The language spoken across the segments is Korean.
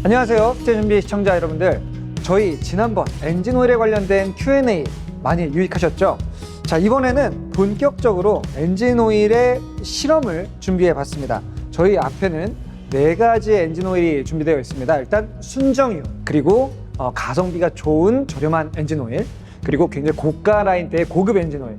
안녕하세요. 숙제준비 시청자 여러분들. 저희 지난번 엔진오일에 관련된 Q&A 많이 유익하셨죠? 자, 이번에는 본격적으로 엔진오일의 실험을 준비해 봤습니다. 저희 앞에는 4가지의 엔진오일이 준비되어 있습니다. 일단 순정유, 그리고 가성비가 좋은 저렴한 엔진오일, 그리고 굉장히 고가 라인대의 고급 엔진오일,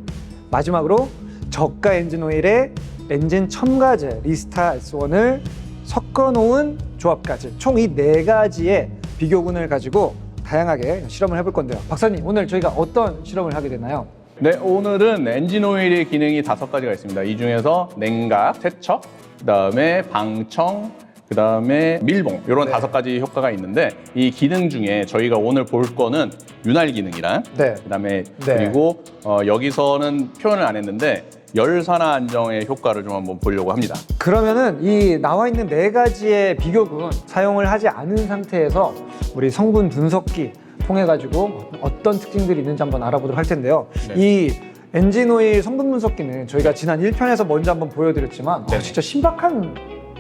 마지막으로 저가 엔진오일의 엔진 첨가제 리스타 S1을 섞어놓은 조합까지 총 이 4가지의 비교군을 가지고 다양하게 실험을 해볼 건데요. 박사님, 오늘 저희가 어떤 실험을 하게 되나요? 네, 오늘은 엔진오일의 기능이 5가지가 있습니다. 이 중에서 냉각, 세척, 그다음에 방청, 그다음에 밀봉 이런 5가지 효과가 있는데, 이 기능 중에 저희가 오늘 볼 거는 윤활 기능이랑 그다음에 그리고 여기서는 표현을 안 했는데 열산화 안정의 효과를 좀 한번 보려고 합니다. 그러면은 이 나와 있는 4가지의 비교군 사용을 하지 않은 상태에서 우리 성분 분석기 통해 가지고 어떤 특징들이 있는지 한번 알아보도록 할 텐데요. 이 엔진오일 성분 분석기는 저희가 지난 1편에서 먼저 한번 보여드렸지만 진짜 신박한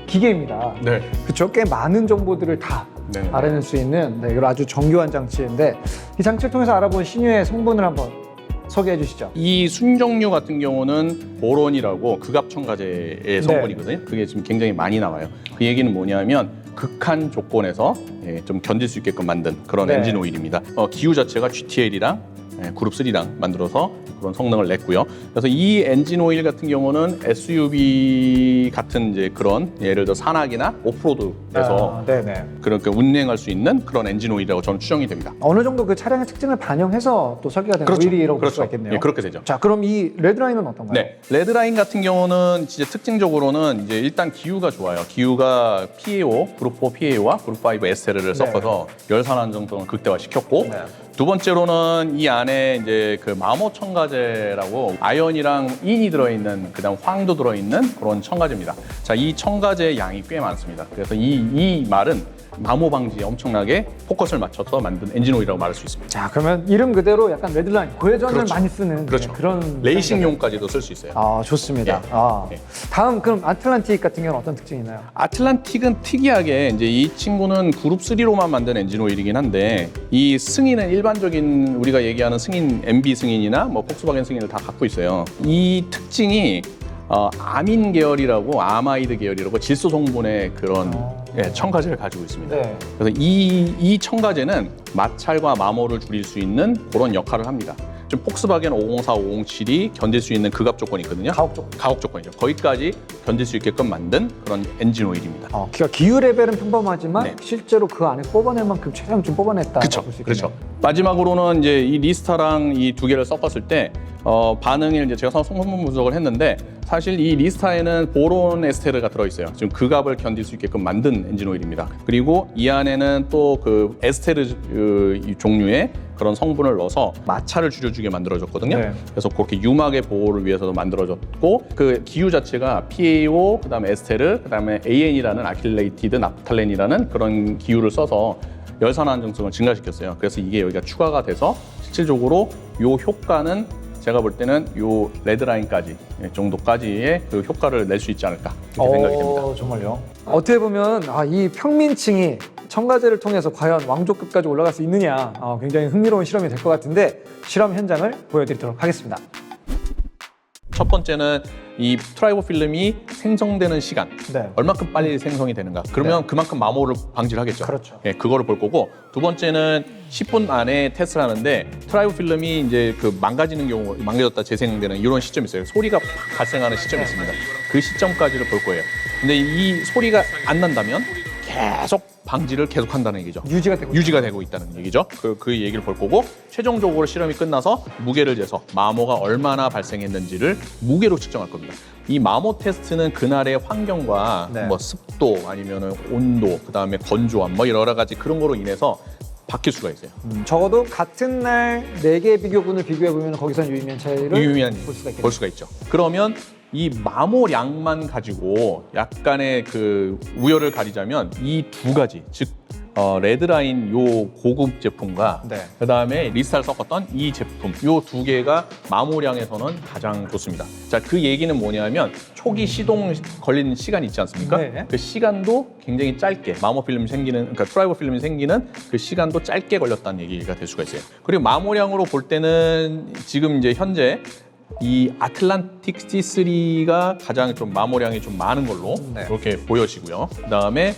기계입니다. 그렇죠? 꽤 많은 정보들을 다 알아낼 수 있는 이런 아주 정교한 장치인데, 이 장치를 통해서 알아본 신유의 성분을 한번 소개해 주시죠. 이 순정유 같은 경우는 보론이라고 극압첨가제의 성분이거든요. 그게 지금 굉장히 많이 나와요. 그 얘기는 뭐냐면 극한 조건에서 좀 견딜 수 있게끔 만든 그런 엔진 오일입니다. 기후 자체가 GTL이랑 그룹 3랑 만들어서 그런 성능을 냈고요. 그래서 이 엔진 오일 같은 경우는 SUV 같은 이제 그런, 예를 들어 산악이나 오프로드에서 그렇게 운행할 수 있는 그런 엔진 오일이라고 저는 추정이 됩니다. 어느 정도 그 차량의 특징을 반영해서 또 설계가 된 오일이라고 볼 수가 있겠네요. 예, 그렇게 되죠. 자, 그럼 이 레드라인은 어떤가요? 네, 레드라인 같은 경우는 진짜 특징적으로는 이제 일단 기후가 좋아요. 기후가 PAO, 그룹 4 PAO와 그룹 5 에스테르를 섞어서 열산 안정성을 극대화시켰고, 두 번째로는 이 안에 이제 그 마모 첨가제라고 아연이랑 인이 들어있는, 그다음 황도 들어있는 그런 첨가제입니다. 자, 이 첨가제의 양이 꽤 많습니다. 그래서 이 말은 마모 방지에 엄청나게 포커스를 맞춰서 만든 엔진오일이라고 말할 수 있습니다. 자, 그러면 이름 그대로 약간 레드라인, 고회전을 많이 쓰는 그런 레이싱용까지도 쓸 수 있어요. 아, 좋습니다. 다음 그럼 아틀란틱 같은 경우는 어떤 특징이 있나요? 아틀란틱은 특이하게 이제 이 친구는 그룹 3로만 만든 엔진오일이긴 한데, 이 승인은 일반적인 우리가 얘기하는 승인, MB 승인이나 뭐 폭스바겐 승인을 다 갖고 있어요. 이 특징이 아민 계열이라고, 아마이드 계열이라고 질소 성분의 그런 첨가제를 가지고 있습니다. 그래서 이 첨가제는 마찰과 마모를 줄일 수 있는 그런 역할을 합니다. 지금 폭스바겐 504, 507이 견딜 수 있는 극압 조건이 있거든요. 가혹 조건이죠. 거기까지 견딜 수 있게끔 만든 그런 엔진 오일입니다. 그러니까 기후 레벨은 평범하지만 실제로 그 안에 뽑아낼 만큼 최대한 좀 뽑아냈다. 그렇죠. 마지막으로는 이제 이 리스타랑 이 2개를 섞었을 때 반응을 이제 제가 성분 분석을 했는데, 사실 이 리스타에는 보론 에스테르가 들어있어요. 지금 극압을 견딜 수 있게끔 만든 엔진 오일입니다. 그리고 이 안에는 또 그 에스테르 종류의 그런 성분을 넣어서 마찰을 줄여주게 만들어졌거든요. 그래서 그렇게 유막의 보호를 위해서도 만들어졌고, 그 기후 자체가 PAO, 그다음에 에스테르, 그다음에 AN이라는 아킬레이티드 납탈렌이라는 그런 기후를 써서 열산화 안정성을 증가시켰어요. 그래서 이게 여기가 추가가 돼서 실질적으로 이 효과는 제가 볼 때는 이 레드라인까지 정도까지의 그 효과를 낼 수 있지 않을까, 이렇게 생각이 됩니다. 정말요? 어떻게 보면 이 평민층이 첨가제를 통해서 과연 왕족급까지 올라갈 수 있느냐, 굉장히 흥미로운 실험이 될 것 같은데, 실험 현장을 보여드리도록 하겠습니다. 첫 번째는 이 트라이보 필름이 생성되는 시간, 얼마큼 빨리 생성이 되는가. 그러면 그만큼 마모를 방지를 하겠죠. 그거를 볼 거고, 두 번째는 10분 안에 테스트를 하는데, 트라이보 필름이 이제 그 망가지는 경우, 망가졌다 재생되는 이런 시점이 있어요. 소리가 팍 발생하는 시점이 있습니다. 그 시점까지를 볼 거예요. 근데 이 소리가 안 난다면 계속 방지를 계속한다는 얘기죠. 유지가 되고 있다는 얘기죠. 그 얘기를 볼 거고, 최종적으로 실험이 끝나서 무게를 재서 마모가 얼마나 발생했는지를 무게로 측정할 겁니다. 이 마모 테스트는 그날의 환경과 뭐 습도, 아니면 온도, 그다음에 건조함, 뭐 여러 가지 그런 거로 인해서 바뀔 수가 있어요. 적어도 같은 날 4개의 비교군을 비교해보면 거기서 유의미한 차이를 볼 수가 있죠. 그러면 이 마모량만 가지고 약간의 그 우열을 가리자면 이 2가지, 즉 레드라인 요 고급 제품과 네. 그다음에 리스타를 섞었던 이 제품 요 두 개가 마모량에서는 가장 좋습니다. 자, 그 얘기는 뭐냐면 초기 시동 걸리는 시간이 있지 않습니까? 네. 그 시간도 굉장히 짧게 마모 필름이 생기는 그러니까 트라이버 필름이 생기는 그 시간도 짧게 걸렸다는 얘기가 될 수가 있어요. 그리고 마모량으로 볼 때는 지금 이제 현재 이 아틀란틱 C3가 가장 좀 마모량이 좀 많은 걸로 네. 이렇게 보여지고요. 그다음에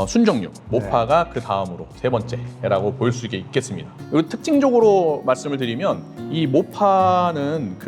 순정류, 모파가 그 다음으로 세 번째라고 볼 수 있겠습니다. 그리고 특징적으로 말씀을 드리면 이 모파는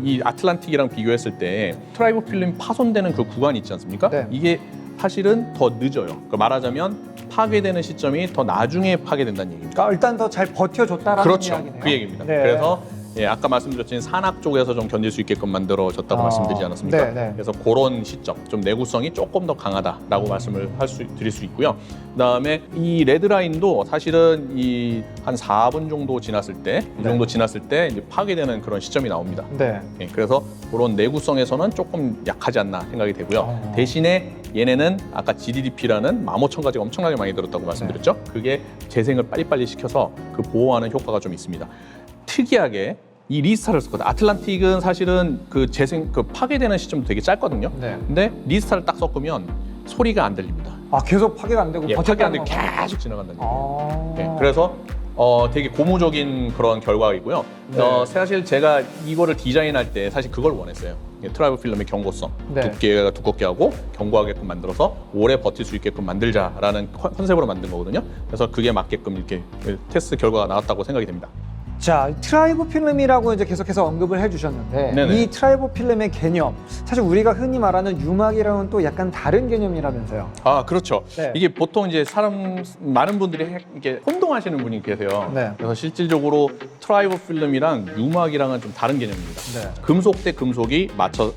이 아틀란틱이랑 비교했을 때 트라이버 필름이 파손되는 그 구간이 있지 않습니까? 네. 이게 사실은 더 늦어요. 그러니까 말하자면 파괴되는 시점이 더 나중에 파괴된다는 얘기입니다. 그러니까 일단 더 잘 버텨줬다라는 그렇죠. 이야기네요. 그 얘기입니다. 네. 그래서 아까 말씀드렸지만 산악 쪽에서 좀 견딜 수 있게끔 만들어졌다고 말씀드리지 않았습니까? 네, 네. 그래서 그런 시점, 좀 내구성이 조금 더 강하다라고 말씀을 드릴 수 있고요. 그다음에 이 레드라인도 사실은 한 4분 정도 지났을 때, 이 정도 지났을 때 이제 파괴되는 그런 시점이 나옵니다. 네. 그래서 그런 내구성에서는 조금 약하지 않나 생각이 되고요. 대신에 얘네는 아까 GDDP라는 마모 첨가제가 엄청나게 많이 들었다고 말씀드렸죠. 그게 재생을 빨리빨리 시켜서 그 보호하는 효과가 좀 있습니다. 특이하게 이 리스타를 썼거든요. 아틀란틱은 사실은 그 파괴되는 시점도 되게 짧거든요. 네. 근데 리스타를 딱 섞으면 소리가 안 들립니다. 계속 파괴가 안 되고 파괴 안 버텼다는 되고 건가요? 계속 지나간다는 얘기예요. 아. 그래서 되게 고무적인 그런 결과이고요. 네. 사실 제가 이거를 디자인할 때 사실 그걸 원했어요. 트라이버 필름의 경고성, 네. 두께가 두껍게 하고 견고하게끔 만들어서 오래 버틸 수 있게끔 만들자라는 컨셉으로 만든 거거든요. 그래서 그게 맞게끔 이렇게 테스트 결과가 나왔다고 생각이 됩니다. 자, 트라이버 필름이라고 이제 계속해서 언급을 해주셨는데 네네. 이 트라이버 필름의 개념, 사실 우리가 흔히 말하는 유막이랑은 또 약간 다른 개념이라면서요. 아, 그렇죠. 네. 이게 보통 이제 많은 분들이 이렇게 혼동하시는 분이 계세요. 네. 그래서 실질적으로 트라이버 필름이랑 유막이랑은 좀 다른 개념입니다. 네. 금속 대 금속이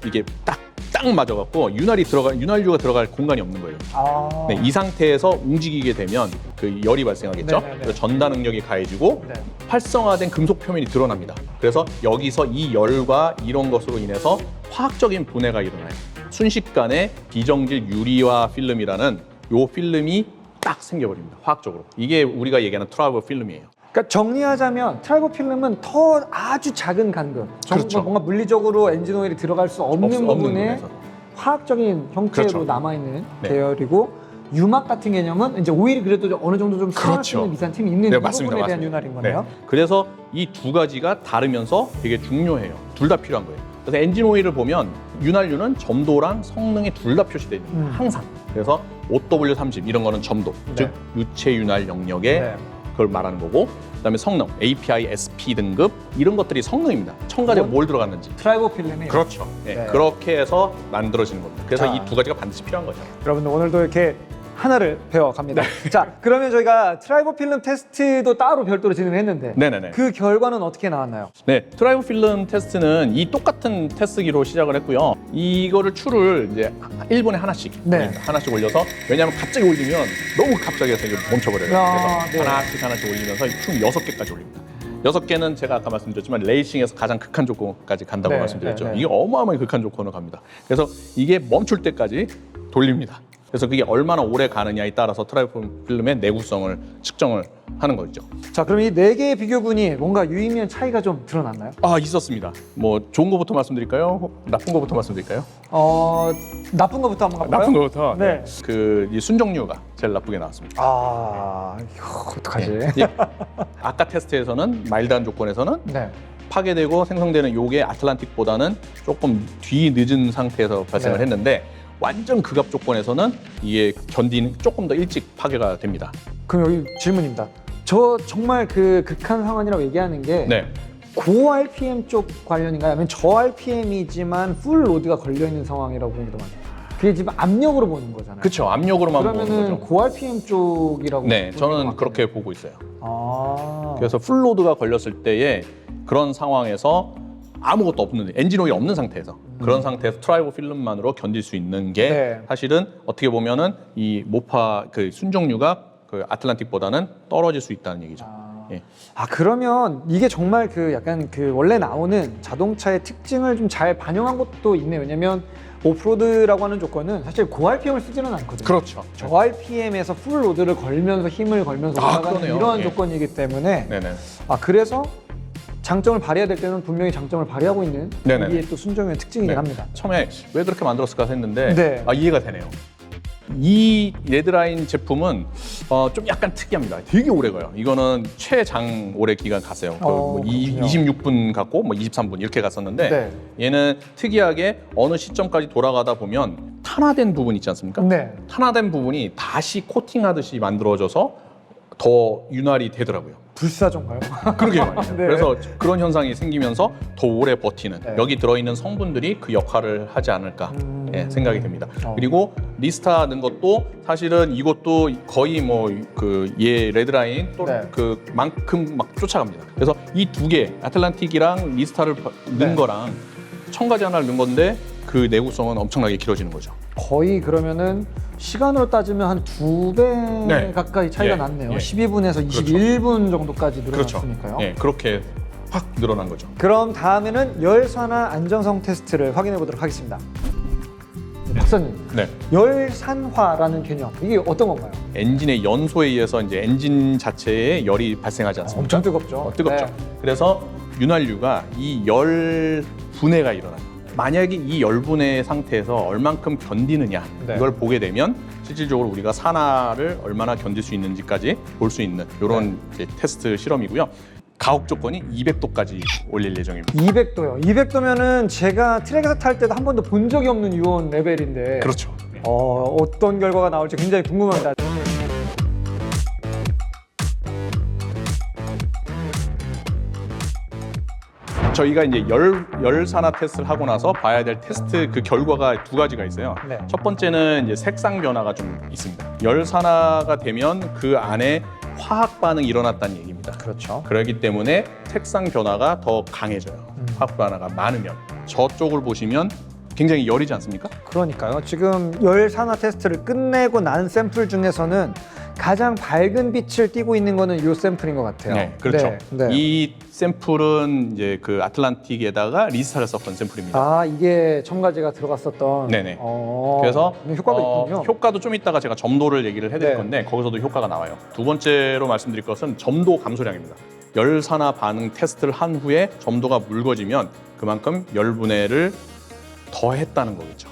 이게 딱 맞아갖고 윤활유가 들어갈 공간이 없는 거예요. 아. 네, 이 상태에서 움직이게 되면 그 열이 발생하겠죠. 네네네. 그래서 전달 능력이 가해지고 네. 활성화된 금속 표면이 드러납니다. 그래서 여기서 이 열과 이런 것으로 인해서 화학적인 분해가 일어나요. 순식간에 비정질 유리화 필름이라는 요 필름이 딱 생겨버립니다. 화학적으로. 이게 우리가 얘기하는 트라이버 필름이에요. 그러니까 정리하자면 트라이버 필름은 더 아주 작은 간극, 그렇죠. 뭔가 물리적으로 엔진 오일이 들어갈 수 없는 부분에 부분에서. 화학적인 형태로 그렇죠. 남아있는 네. 계열이고 유막 같은 개념은 이제 오일이 그래도 어느 정도 좀 수정할 수 있는 미세한 틈이 있는 네, 이 맞습니다. 부분에 대한 맞습니다. 윤활인 거네요. 네. 그래서 이 두 가지가 다르면서 되게 중요해요. 둘 다 필요한 거예요. 그래서 엔진 오일을 보면 윤활유는 점도랑 성능이 둘 다 표시되어 있는 거예요. 항상. 그래서 OW30 이런 거는 점도, 네. 즉 유체 윤활 영역의 네. 그걸 말하는 거고, 그다음에 성능, API, SP 등급 이런 것들이 성능입니다. 첨가제가 뭘 들어갔는지. 트라이버 필름이 그렇죠. 네. 네. 그렇게 해서 만들어지는 겁니다. 그래서 자. 이 두 가지가 반드시 필요한 거죠. 여러분들 오늘도 이렇게 하나를 배워갑니다. 자, 그러면 저희가 트라이버 필름 테스트도 따로 별도로 진행했는데 네네네. 그 결과는 어떻게 나왔나요? 네, 트라이버 필름 테스트는 이 똑같은 테스트기로 시작을 했고요. 이거를 추를 이제 1분에 하나씩 네. 올립니다. 하나씩 올려서, 왜냐하면 갑자기 올리면 너무 갑자기 해서 이게 멈춰버려요. 야, 그래서 네. 하나씩 올리면서 총 6개까지 올립니다. 6개는 제가 아까 말씀드렸지만 레이싱에서 가장 극한 조건까지 간다고 네, 말씀드렸죠. 네, 네. 이게 어마어마한 극한 조건을 갑니다. 그래서 이게 멈출 때까지 돌립니다. 그래서 그게 얼마나 오래 가느냐에 따라서 트라이버 필름의 내구성을 측정을 하는 거죠. 자, 그럼 이 네 개의 비교군이 뭔가 유의미한 차이가 좀 드러났나요? 아, 있었습니다. 뭐 좋은 거부터 말씀드릴까요? 나쁜 거부터 말씀드릴까요? 나쁜 거부터 한번 가볼까요? 나쁜 거부터. 네. 이 순정류가 제일 나쁘게 나왔습니다. 이거 어떡하지? 예. 아까 테스트에서는 마일드한 조건에서는 네. 파괴되고 생성되는 요게 아틀란틱보다는 조금 뒤늦은 상태에서 발생을 네. 했는데, 완전 극압 조건에서는 이게 견디는 조금 더 일찍 파괴가 됩니다. 그럼 여기 질문입니다. 저 정말 그 극한 상황이라고 얘기하는 게 네. 고 RPM 쪽 관련인가요? 아니면 저 RPM이지만 풀 로드가 걸려 있는 상황이라고 보는 게 더 많아요. 그게 지금 압력으로 보는 거잖아요. 그렇죠. 압력으로만 보는 그러면은 거죠. 고 RPM 쪽이라고. 네, 보는 게 저는 맞겠네요. 그렇게 보고 있어요. 아. 그래서 풀로드가 걸렸을 때에 그런 상황에서 아무것도 없는, 엔진 오일 없는 상태에서 그런 상태에서 트라이버 필름만으로 견딜 수 있는 게 네. 사실은 어떻게 보면은 이 모파 순정류가 그 아틀란틱보다는 떨어질 수 있다는 얘기죠. 예. 그러면 이게 정말 그 약간 그 원래 나오는 자동차의 특징을 좀 잘 반영한 것도 있네요. 왜냐면 오프로드라고 하는 조건은 사실 고RPM을 쓰지는 않거든요. 그렇죠. 저RPM에서 풀로드를 걸면서 힘을 걸면서 올라가는 그러네요. 이러한 예. 조건이기 때문에 네네. 그래서 장점을 발휘해야 될 때는 분명히 장점을 발휘하고 있는 네네. 이게 또 순정의 특징이긴 네. 합니다. 처음에 왜 그렇게 만들었을까 했는데 네. 이해가 되네요. 이 레드라인 제품은 좀 약간 특이합니다. 되게 오래 가요. 이거는 최장 오래 기간 갔어요. 그렇군요. 26분 갔고 23분 이렇게 갔었는데 네. 얘는 특이하게 어느 시점까지 돌아가다 보면 탄화된 부분 있지 않습니까? 네. 탄화된 부분이 다시 코팅하듯이 만들어져서 더 윤활이 되더라고요. 불사조인가요? 그러게 말이에요. 네. 그래서 그런 현상이 생기면서 더 오래 버티는 네. 여기 들어있는 성분들이 그 역할을 하지 않을까 생각이 됩니다. 그리고 리스타 넣은 것도 사실은 이것도 거의 뭐 그 얘 레드라인 또 네. 그만큼 막 쫓아갑니다. 그래서 이 두 개 아틀란틱이랑 리스타를 넣은 네. 거랑 첨가제 하나를 넣은 건데 그 내구성은 엄청나게 길어지는 거죠. 거의 그러면은 시간으로 따지면 한 2배 네. 가까이 차이가 예, 났네요. 예. 12분에서 21분 정도까지 그렇죠. 늘어났으니까요. 예, 그렇게 확 늘어난 거죠. 그럼 다음에는 열산화 안정성 테스트를 확인해 보도록 하겠습니다. 박사님, 네. 열산화라는 개념 이게 어떤 건가요? 엔진의 연소에 의해서 이제 엔진 자체에 열이 발생하지 않습니까? 엄청 뜨겁죠. 뜨겁죠. 네. 그래서 윤활유가 이 열 분해가 일어나요. 만약에 이 열 분해 상태에서 얼만큼 견디느냐 네. 이걸 보게 되면 실질적으로 우리가 산화를 얼마나 견딜 수 있는지까지 볼 수 있는 이런 이제 테스트 실험이고요. 가혹 조건이 200도까지 올릴 예정입니다. 200도요. 200도면은 제가 트랙에서 탈 때도 한 번도 본 적이 없는 유온 레벨인데 그렇죠. 어떤 결과가 나올지 굉장히 궁금합니다. 저희가 이제 열산화 테스트를 하고 나서 봐야 될 테스트 그 결과가 두 가지가 있어요. 네. 첫 번째는 이제 색상 변화가 좀 있습니다. 열산화가 되면 그 안에 화학 반응이 일어났다는 얘기입니다. 그렇죠. 그렇기 때문에 색상 변화가 더 강해져요. 화학 변화가 많으면. 저쪽을 보시면 굉장히 열이지 않습니까? 그러니까요. 지금 열산화 테스트를 끝내고 난 샘플 중에서는 가장 밝은 빛을 띠고 있는 거는 이 샘플인 것 같아요. 네, 그렇죠. 네, 네. 이 샘플은 이제 그 아틀란틱에다가 리스타를 썼던 샘플입니다. 이게 첨가제가 들어갔었던. 네네. 어, 그래서 효과가 있군요. 효과도 좀 이따가 제가 점도를 얘기를 해드릴 네. 건데 거기서도 효과가 나와요. 두 번째로 말씀드릴 것은 점도 감소량입니다. 열산화 반응 테스트를 한 후에 점도가 묽어지면 그만큼 열분해를 더 했다는 거겠죠.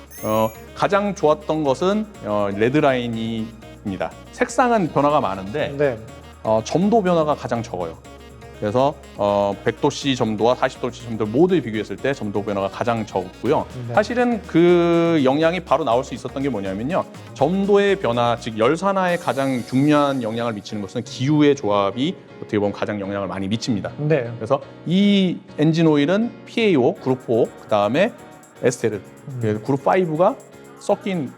가장 좋았던 것은 레드라인입니다. 색상은 변화가 많은데 네. 점도 변화가 가장 적어요. 그래서 100도씨 점도와 40도씨 점도 모두 비교했을 때 점도 변화가 가장 적고요. 네. 사실은 그 영향이 바로 나올 수 있었던 게 뭐냐면요. 점도의 변화, 즉 열산화에 가장 중요한 영향을 미치는 것은 기후의 조합이 어떻게 보면 가장 영향을 많이 미칩니다. 네. 그래서 이 엔진 오일은 PAO, 그룹 4, 그다음에 에스테르, 그룹 5가 섞인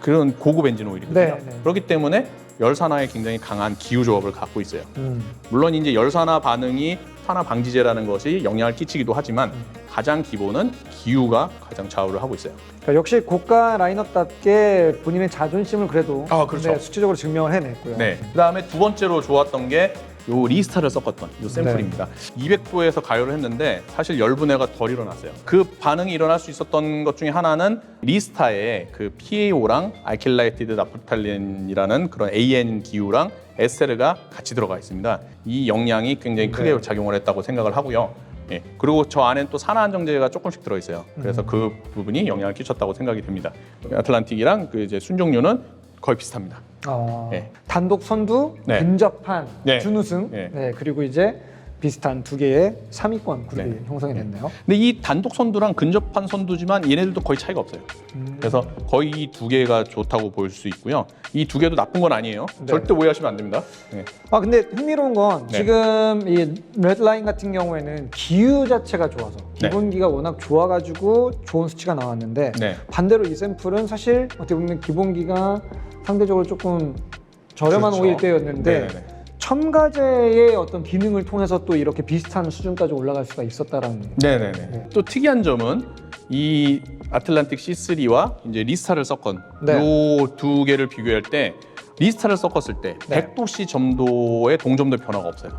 그런 고급 엔진 오일이거든요. 네, 네. 그렇기 때문에 열산화에 굉장히 강한 기후 조합을 갖고 있어요. 음. 물론 이제 열산화 반응이 산화 방지제라는 것이 영향을 끼치기도 하지만 가장 기본은 기후가 가장 좌우를 하고 있어요. 그러니까 역시 고가 라인업답게 본인의 자존심을 그래도 그렇죠. 네, 수치적으로 증명을 해냈고요. 네. 그다음에 두 번째로 좋았던 게 요 리스타를 섞었던 요 샘플입니다. 200도에서 가열을 했는데 사실 열분해가 덜 일어났어요. 그 반응이 일어날 수 있었던 것 중에 하나는 리스타에 그 PAO랑 알킬라이티드 나프탈린이라는 그런 AN 기후랑 에스테르가 같이 들어가 있습니다. 이 영향이 굉장히 크게 네. 작용을 했다고 생각을 하고요. 예. 그리고 저 안에는 또 산화 안정제가 조금씩 들어 있어요. 그래서 그 부분이 영향을 끼쳤다고 생각이 됩니다. 아틀란틱이랑 그 이제 순종류는 거의 비슷합니다. 네. 단독 선두, 네. 근접한 네. 준우승, 네. 네. 그리고 이제 비슷한 두 개의 3위권 그룹이 네. 형성이 됐네요. 근데 이 단독 선두랑 근접한 선두지만 얘네들도 거의 차이가 없어요. 그래서 거의 이 두 개가 좋다고 볼 수 있고요. 이 두 개도 나쁜 건 아니에요. 네. 절대 오해하시면 안 됩니다. 네. 근데 흥미로운 건 네. 지금 이 레드라인 같은 경우에는 기후 자체가 좋아서 네. 기본기가 워낙 좋아가지고 좋은 수치가 나왔는데 네. 반대로 이 샘플은 사실 어떻게 보면 기본기가 상대적으로 조금 저렴한 그렇죠. 오일 때였는데 네네네. 첨가제의 어떤 기능을 통해서 또 이렇게 비슷한 수준까지 올라갈 수가 있었다라는. 네네네. 네. 또 특이한 점은 이 아틀란틱 C3와 이제 리스타를 섞은 네. 요 두 개를 비교할 때 리스타를 섞었을 때 네. 100도씨 점도의 동점도 변화가 없어요.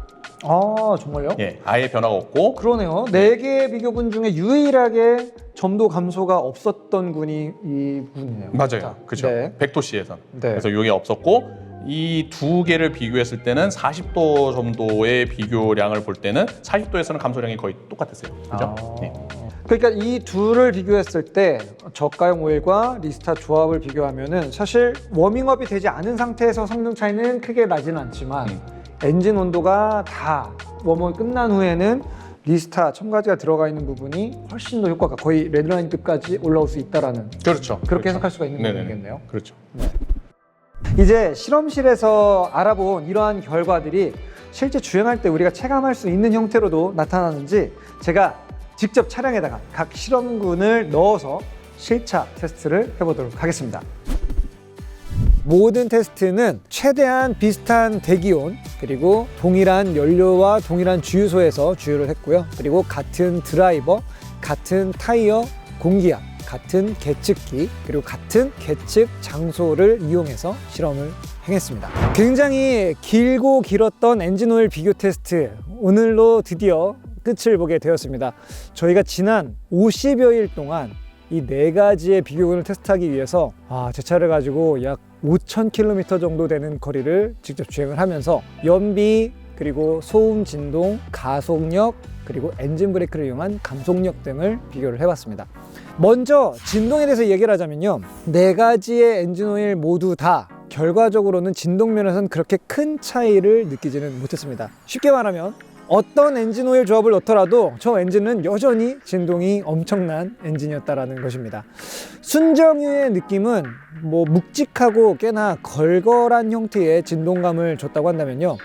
아, 정말요? 예, 아예 변화가 없고. 그러네요. 4개의 비교군 중에 유일하게 점도 감소가 없었던 군이 이 군이네요. 맞아요. 그렇죠. 네. 100도씨에선. 네. 그래서 이게 없었고, 이 두 개를 비교했을 때는 40도 정도의 비교량을 볼 때는 40도에서는 감소량이 거의 똑같았어요. 그죠? 네. 그러니까 이 둘을 비교했을 때 저가형 오일과 리스타 조합을 비교하면은 사실 워밍업이 되지 않은 상태에서 성능 차이는 크게 나지는 않지만 엔진 온도가 다 웜업이 끝난 후에는 리스타 첨가제가 들어가 있는 부분이 훨씬 더 효과가 거의 레드라인급까지 올라올 수 있다라는, 그렇죠. 그렇게 그렇죠. 해석할 수가 있는 네네네. 거겠네요. 그렇죠. 네. 이제 실험실에서 알아본 이러한 결과들이 실제 주행할 때 우리가 체감할 수 있는 형태로도 나타나는지 제가 직접 차량에다가 각 실험군을 넣어서 실차 테스트를 해보도록 하겠습니다. 모든 테스트는 최대한 비슷한 대기온, 그리고 동일한 연료와 동일한 주유소에서 주유를 했고요. 그리고 같은 드라이버, 같은 타이어, 공기압, 같은 계측기, 그리고 같은 계측 장소를 이용해서 실험을 행했습니다. 굉장히 길고 길었던 엔진오일 비교 테스트, 오늘로 드디어 끝을 보게 되었습니다. 저희가 지난 50여일 동안 이 4가지의 비교군을 테스트하기 위해서 제 차를 가지고 약 5,000km 정도 되는 거리를 직접 주행을 하면서 연비, 그리고 소음 진동, 가속력, 그리고 엔진 브레이크를 이용한 감속력 등을 비교를 해봤습니다. 먼저 진동에 대해서 얘기를 하자면요, 4가지의 엔진오일 모두 다 결과적으로는 진동 면에서는 그렇게 큰 차이를 느끼지는 못했습니다. 쉽게 말하면 어떤 엔진오일 조합을 넣더라도 저 엔진은 여전히 진동이 엄청난 엔진이었다는 것입니다. 순정유의 느낌은 묵직하고 꽤나 걸걸한 형태의 진동감을 줬다고 한다면요,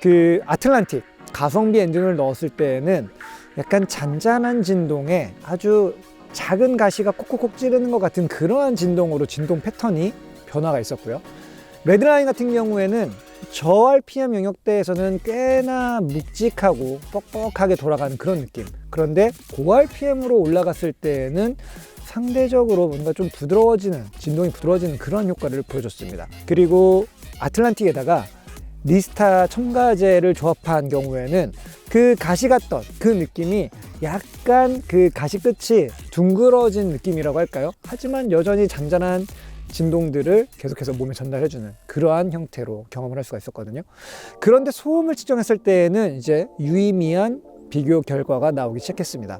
그 아틀란틱 가성비 엔진을 넣었을 때에는 약간 잔잔한 진동에 아주 작은 가시가 콕콕콕 찌르는 것 같은 그러한 진동으로 진동 패턴이 변화가 있었고요. 레드라인 같은 경우에는 저 RPM 영역대에서는 꽤나 묵직하고 뻑뻑하게 돌아가는 그런 느낌. 그런데 고 RPM으로 올라갔을 때는 상대적으로 뭔가 좀 부드러워지는, 진동이 부드러워지는 그런 효과를 보여줬습니다. 그리고 아틀란틱에다가 리스타 첨가제를 조합한 경우에는 그 가시 같던 그 느낌이 약간 그 가시 끝이 둥그러진 느낌이라고 할까요? 하지만 여전히 잔잔한 진동들을 계속해서 몸에 전달해주는 그러한 형태로 경험을 할 수가 있었거든요. 그런데 소음을 측정했을 때에는 이제 유의미한 비교 결과가 나오기 시작했습니다.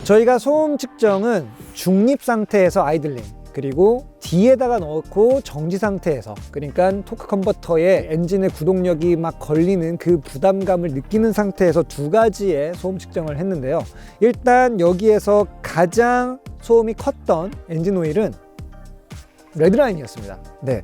저희가 소음 측정은 중립 상태에서 아이들링, 그리고 D에다가 넣고 정지 상태에서, 그러니까 토크 컨버터에 엔진의 구동력이 막 걸리는 그 부담감을 느끼는 상태에서 2가지의 소음 측정을 했는데요. 일단 여기에서 가장 소음이 컸던 엔진 오일은 레드라인이었습니다. 네,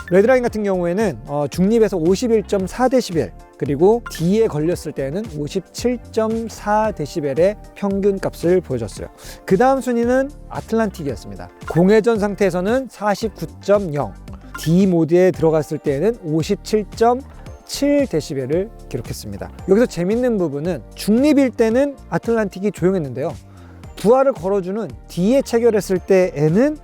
레드라인 같은 경우에는 중립에서 51.4dB, 그리고 D에 걸렸을 때는 57.4dB의 평균 값을 보여줬어요. 그 다음 순위는 아틀란틱이었습니다. 공회전 상태에서는 49.0, D 모드에 들어갔을 때는 57.7dB를 기록했습니다. 여기서 재밌는 부분은 중립일 때는 아틀란틱이 조용했는데요, 부하를 걸어주는 D에 체결했을 때에는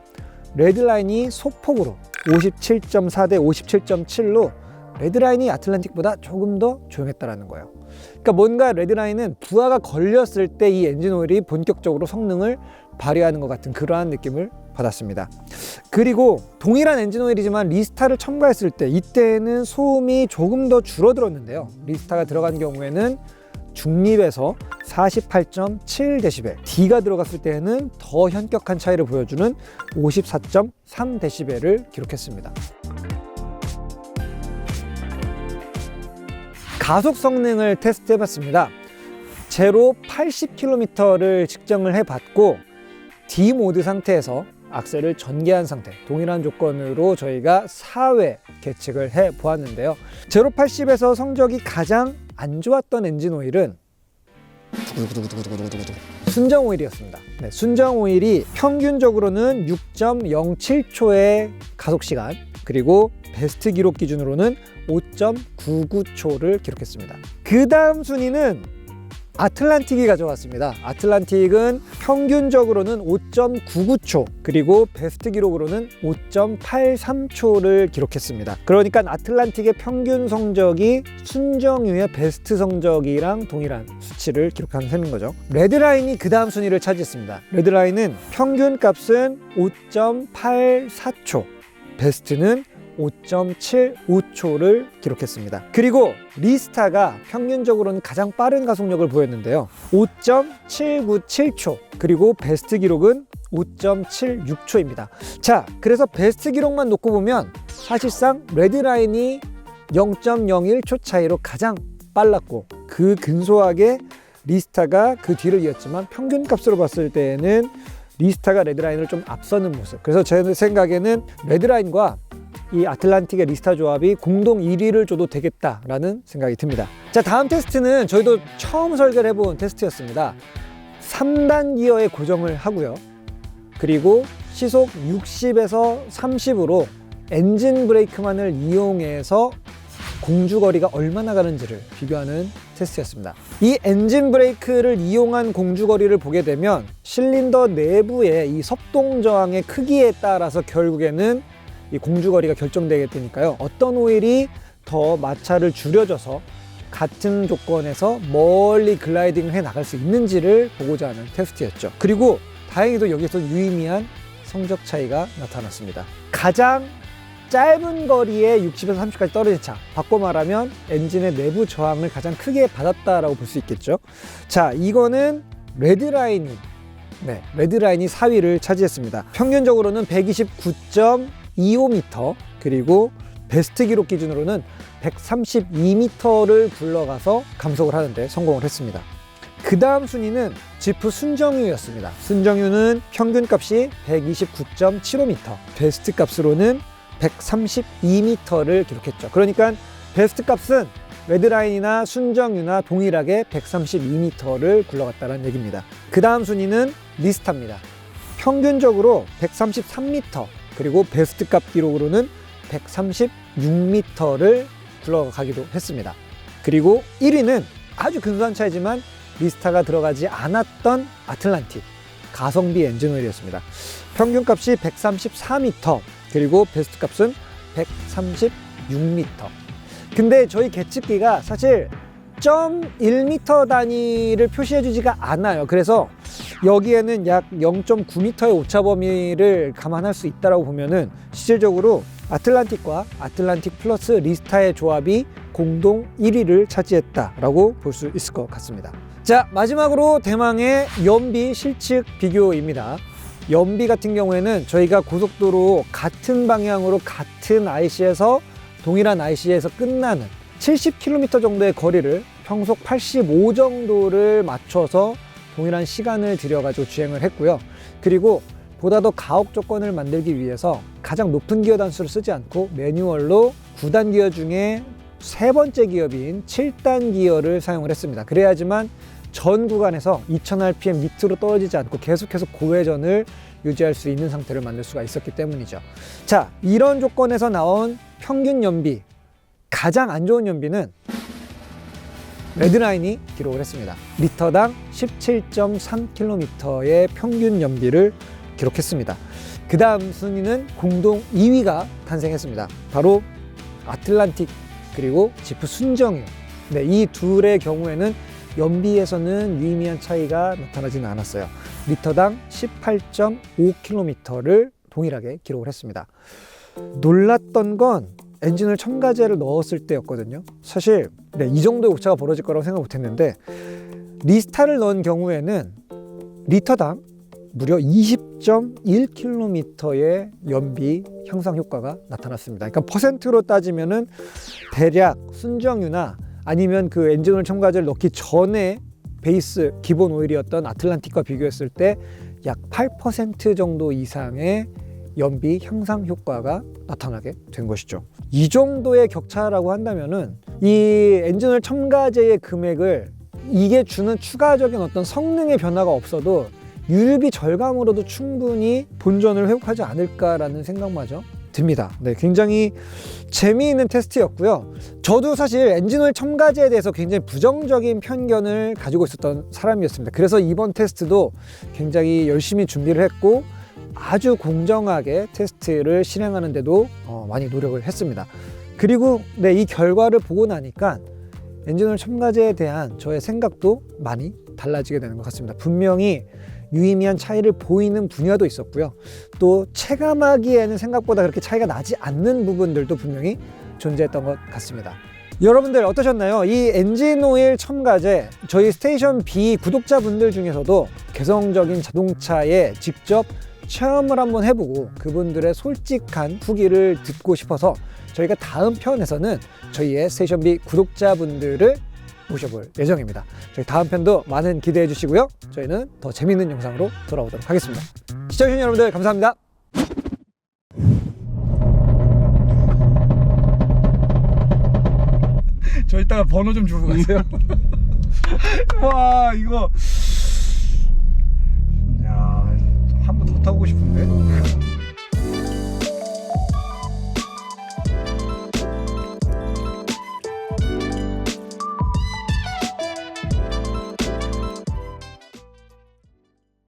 레드라인이 소폭으로 57.4 대 57.7로 레드라인이 아틀란틱보다 조금 더 조용했다는 거예요. 그러니까 뭔가 레드라인은 부하가 걸렸을 때 이 엔진 오일이 본격적으로 성능을 발휘하는 것 같은 그러한 느낌을 받았습니다. 그리고 동일한 엔진 오일이지만 리스타를 첨가했을 때 이때는 소음이 조금 더 줄어들었는데요. 리스타가 들어간 경우에는 중립에서 48.7dB, D가 들어갔을 때는 더 현격한 차이를 보여주는 54.3dB를 기록했습니다. 가속 성능을 테스트해봤습니다. 제로 80km를 측정을 해봤고 D 모드 상태에서 악셀을 전개한 상태, 동일한 조건으로 저희가 4회 계측을 해보았는데요. 제로 80에서 성적이 가장 안 좋았던 엔진 오일은 순정 오일이었습니다. 네, 순정 오일이 평균적으로는 6.07초의 가속 시간, 그리고 베스트 기록 기준으로는 5.99초를 기록했습니다. 그 다음 순위는 아틀란틱이 가져왔습니다. 아틀란틱은 평균적으로는 5.99초, 그리고 베스트 기록으로는 5.83초를 기록했습니다. 그러니까 아틀란틱의 평균 성적이 순정유의 베스트 성적이랑 동일한 수치를 기록한 셈인 거죠. 레드라인이 그 다음 순위를 차지했습니다. 레드라인은 평균 값은 5.84초, 베스트는 5.75초를 기록했습니다. 그리고 리스타가 평균적으로는 가장 빠른 가속력을 보였는데요. 5.797초, 그리고 베스트 기록은 5.76초입니다. 자, 그래서 베스트 기록만 놓고 보면 사실상 레드라인이 0.01초 차이로 가장 빨랐고, 그 근소하게 리스타가 그 뒤를 이었지만 평균 값으로 봤을 때에는 리스타가 레드라인을 좀 앞서는 모습. 그래서 제 생각에는 레드라인과 이 아틀란틱의 리스타 조합이 공동 1위를 줘도 되겠다라는 생각이 듭니다. 자, 다음 테스트는 저희도 처음 설계를 해본 테스트였습니다. 3단 기어에 고정을 하고요. 그리고 시속 60에서 30으로 엔진 브레이크만을 이용해서 공주거리가 얼마나 가는지를 비교하는 테스트였습니다. 이 엔진 브레이크를 이용한 공주거리를 보게 되면 실린더 내부의 이 속동 저항의 크기에 따라서 결국에는 이 공주거리가 결정되게 되니까요. 어떤 오일이 더 마찰을 줄여줘서 같은 조건에서 멀리 글라이딩을 해 나갈 수 있는지를 보고자 하는 테스트였죠. 그리고 다행히도 여기서 유의미한 성적 차이가 나타났습니다. 가장 짧은 거리에 60에서 30까지 떨어진 차, 바꿔 말하면 엔진의 내부 저항을 가장 크게 받았다라고 볼 수 있겠죠. 자, 이거는 레드라인이 4위를 차지했습니다. 평균적으로는 129.25m, 그리고 베스트 기록 기준으로는 132m를 굴러가서 감속을 하는데 성공을 했습니다. 그 다음 순위는 지프 순정유였습니다. 순정유는 평균값이 129.75m, 베스트 값으로는 132m를 기록했죠. 그러니까 베스트 값은 레드라인이나 순정유나 동일하게 132m를 굴러갔다는 얘기입니다. 그 다음 순위는 리스타입니다. 평균적으로 133m, 그리고 베스트 값 기록으로는 136m를 굴러가기도 했습니다. 그리고 1위는 아주 근소한 차이지만 리스타가 들어가지 않았던 아틀란틱 가성비 엔진 오일이었습니다. 평균값이 134m, 그리고 베스트 값은 136m. 근데 저희 계측기가 사실 0.1m 단위를 표시해 주지가 않아요. 그래서 여기에는 약 0.9m의 오차 범위를 감안할 수 있다고 보면은 실질적으로 아틀란틱과 아틀란틱 플러스 리스타의 조합이 공동 1위를 차지했다라고 볼 수 있을 것 같습니다. 자, 마지막으로 대망의 연비 실측 비교입니다. 연비 같은 경우에는 저희가 고속도로 같은 방향으로 같은 IC에서 동일한 IC에서 끝나는 70km 정도의 거리를 평속 85 정도를 맞춰서 동일한 시간을 들여가지고 주행을 했고요. 그리고 보다 더 가혹 조건을 만들기 위해서 가장 높은 기어 단수를 쓰지 않고 매뉴얼로 9단 기어 중에 세 번째 기업인 7단 기어를 사용을 했습니다. 그래야지만 전 구간에서 2000rpm 밑으로 떨어지지 않고 계속해서 고회전을 유지할 수 있는 상태를 만들 수가 있었기 때문이죠. 자, 이런 조건에서 나온 평균 연비, 가장 안 좋은 연비는 레드라인이 기록을 했습니다. 리터당 17.3km의 평균 연비를 기록했습니다. 그 다음 순위는 공동 2위가 탄생했습니다. 바로 아틀란틱 그리고 지프 순정유. 네, 이 둘의 경우에는 연비에서는 유의미한 차이가 나타나지는 않았어요. 리터당 18.5km를 동일하게 기록을 했습니다. 놀랐던 건 엔진을 첨가제를 넣었을 때였거든요. 사실 이 정도의 오차가 벌어질 거라고 생각 못했는데 리스타를 넣은 경우에는 리터당 무려 20.1km의 연비 향상 효과가 나타났습니다. 그러니까 퍼센트로 따지면은 대략 순정유나 아니면 그 엔진오일 첨가제를 넣기 전에 베이스 기본 오일이었던 아틀란틱과 비교했을 때 약 8% 정도 이상의 연비 향상 효과가 나타나게 된 것이죠. 이 정도의 격차라고 한다면은 이 엔진오일 첨가제의 금액을 이게 주는 추가적인 어떤 성능의 변화가 없어도 유류비 절감으로도 충분히 본전을 회복하지 않을까라는 생각마저 듭니다. 네, 굉장히 재미있는 테스트였고요. 저도 사실 엔진오일 첨가제에 대해서 굉장히 부정적인 편견을 가지고 있었던 사람이었습니다. 그래서 이번 테스트도 굉장히 열심히 준비를 했고 아주 공정하게 테스트를 실행하는 데도 많이 노력을 했습니다. 그리고 네, 이 결과를 보고 나니까 엔진오일 첨가제에 대한 저의 생각도 많이 달라지게 되는 것 같습니다. 분명히 유의미한 차이를 보이는 분야도 있었고요. 또 체감하기에는 생각보다 그렇게 차이가 나지 않는 부분들도 분명히 존재했던 것 같습니다. 여러분들 어떠셨나요? 이 엔진오일 첨가제 저희 스테이션 B 구독자분들 중에서도 개성적인 자동차에 직접 체험을 한번 해보고 그분들의 솔직한 후기를 듣고 싶어서 저희가 다음 편에서는 저희의 스테이션 B 구독자분들을 모셔볼 예정입니다. 저희 다음 편도 많은 기대해 주시고요. 저희는 더 재밌는 영상으로 돌아오도록 하겠습니다. 시청해주신 여러분들 감사합니다. 저 이따가 번호 좀 주고 가세요. 와 이거 야 한 번 더 타고 싶은데.